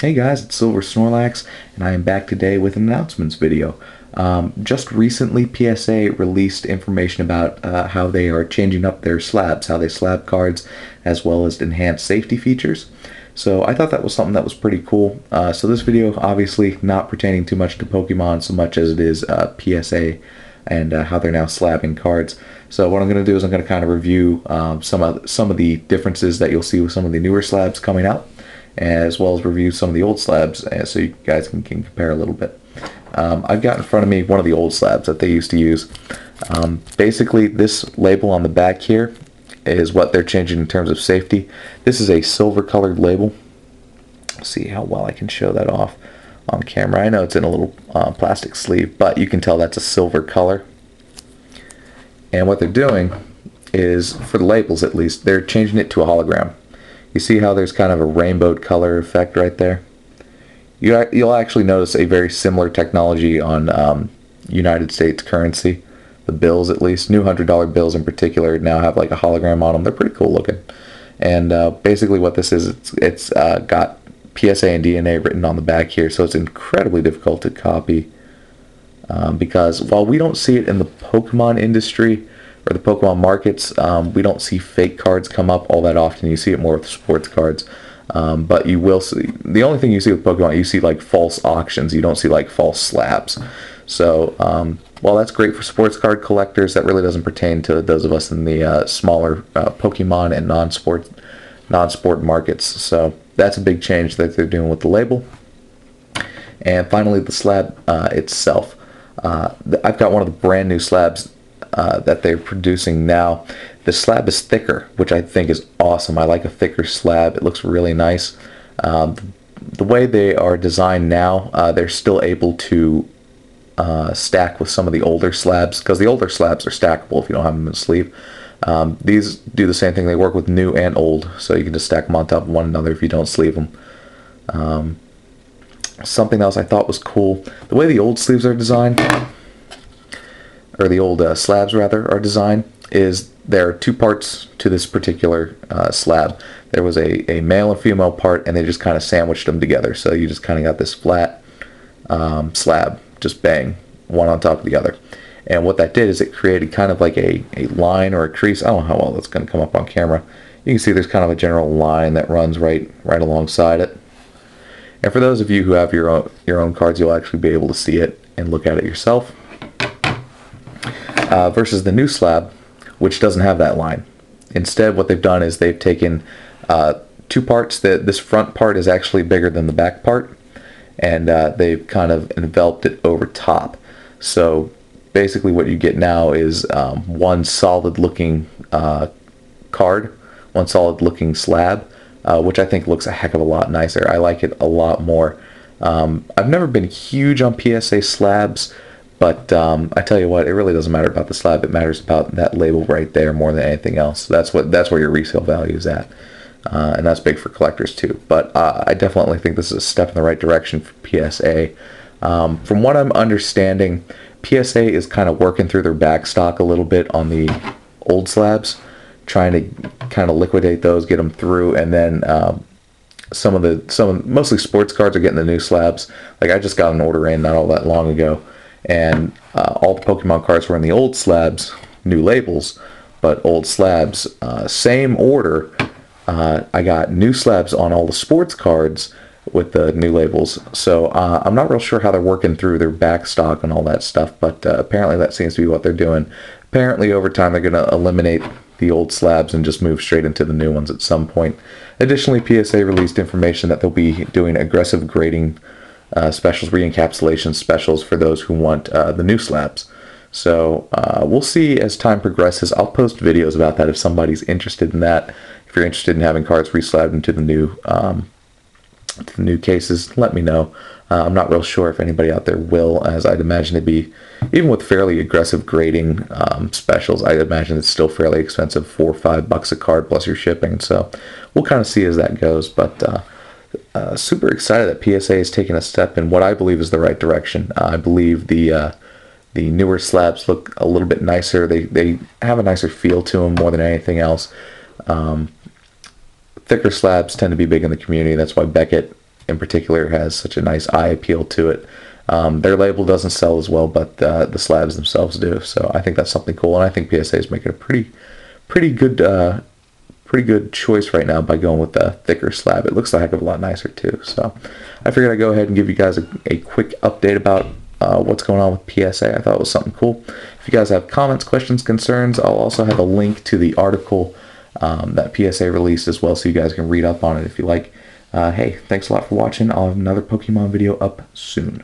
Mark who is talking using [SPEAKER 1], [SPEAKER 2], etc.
[SPEAKER 1] Hey guys, it's Silver Snorlax, and I am back today with an announcements video. Just recently, PSA released information about how they are changing up their slabs, how they slab cards, as well as enhanced safety features. So I thought that was something that was pretty cool. So this video, obviously not pertaining too much to Pokemon so much as it is PSA and how they're now slabbing cards. So what I'm going to do is I'm going to kind of review some of the differences that you'll see with some of the newer slabs coming out, as well as review some of the old slabs, so you guys can compare a little bit. I've got in front of me one of the old slabs that they used to use. Basically, this label on the back here is what they're changing in terms of safety. This is a silver colored label. Let's see how well I can show that off on camera. I know it's in a little plastic sleeve, but you can tell that's a silver color. And what they're doing is, for the labels at least, they're changing it to a hologram. You see how there's kind of a rainbowed color effect right there? You'll actually notice a very similar technology on United States currency. The bills, at least, new $100 bills in particular, now have like a hologram on them. They're pretty cool looking. And basically what this is, it's got PSA and DNA written on the back here, so it's incredibly difficult to copy. Because while we don't see it in the Pokemon industry or the Pokemon markets, we don't see fake cards come up all that often. You see it more with sports cards. But you will see, the only thing you see with Pokemon, you see like false auctions. You don't see like false slabs. So while that's great for sports card collectors, that really doesn't pertain to those of us in the smaller Pokemon and non-sport markets. So that's a big change that they're doing with the label. And finally, the slab itself. I've got one of the brand new slabs that they're producing now. The slab is thicker, which I think is awesome. I like a thicker slab. It looks really nice. The way they are designed now, they're still able to stack with some of the older slabs, because the older slabs are stackable if you don't have them in the sleeve. These do the same thing. They work with new and old, so you can just stack them on top of one another if you don't sleeve them. Something else I thought was cool, the way the old sleeves are designed, or the old slabs rather, are designed, is there are two parts to this particular slab. There was a male and female part, and they just kind of sandwiched them together. So you just kind of got this flat slab, just bang, one on top of the other. And what that did is it created kind of like a line or a crease. I don't know how well that's going to come up on camera. You can see there's kind of a general line that runs right alongside it. And for those of you who have your own cards, you'll actually be able to see it and look at it yourself. Versus the new slab, which doesn't have that line. Instead, what they've done is they've taken two parts. This front part is actually bigger than the back part, and they've kind of enveloped it over top. So basically what you get now is one solid looking card, one solid looking slab, which I think looks a heck of a lot nicer. I like it a lot more. I've never been huge on PSA slabs, but I tell you what, it really doesn't matter about the slab. It matters about that label right there more than anything else. That's where your resale value is at, and that's big for collectors too. But I definitely think this is a step in the right direction for PSA. From what I'm understanding, PSA is kind of working through their back stock a little bit on the old slabs, trying to kind of liquidate those, get them through, and then mostly sports cards are getting the new slabs. Like I just got an order in not all that long ago, and all the Pokemon cards were in the old slabs, new labels, but old slabs. Same order, I got new slabs on all the sports cards with the new labels. So I'm not real sure how they're working through their back stock and all that stuff, but apparently that seems to be what they're doing. Apparently over time they're going to eliminate the old slabs and just move straight into the new ones at some point. Additionally, PSA released information that they'll be doing aggressive grading specials, re-encapsulation specials for those who want the new slabs. So we'll see as time progresses. I'll post videos about that if somebody's interested in that. If you're interested in having cards reslabbed into the new cases, let me know. I'm not real sure if anybody out there will, as I'd imagine it'd be, even with fairly aggressive grading specials, I'd imagine it's still fairly expensive, $4 or $5 a card plus your shipping. So we'll kind of see as that goes. But super excited that PSA is taking a step in what I believe is the right direction. I believe the newer slabs look a little bit nicer. They have a nicer feel to them more than anything else. Thicker slabs tend to be big in the community. That's why Beckett in particular has such a nice eye appeal to it. Their label doesn't sell as well, but the slabs themselves do. So I think that's something cool, and I think PSA is making a pretty good choice right now by going with the thicker slab. It looks a heck of a lot nicer too. So I figured I'd go ahead and give you guys a quick update about what's going on with PSA. I thought it was something cool. If you guys have comments, questions, concerns, I'll also have a link to the article that PSA released as well, so you guys can read up on it if you like. Hey, thanks a lot for watching. I'll have another Pokemon video up soon.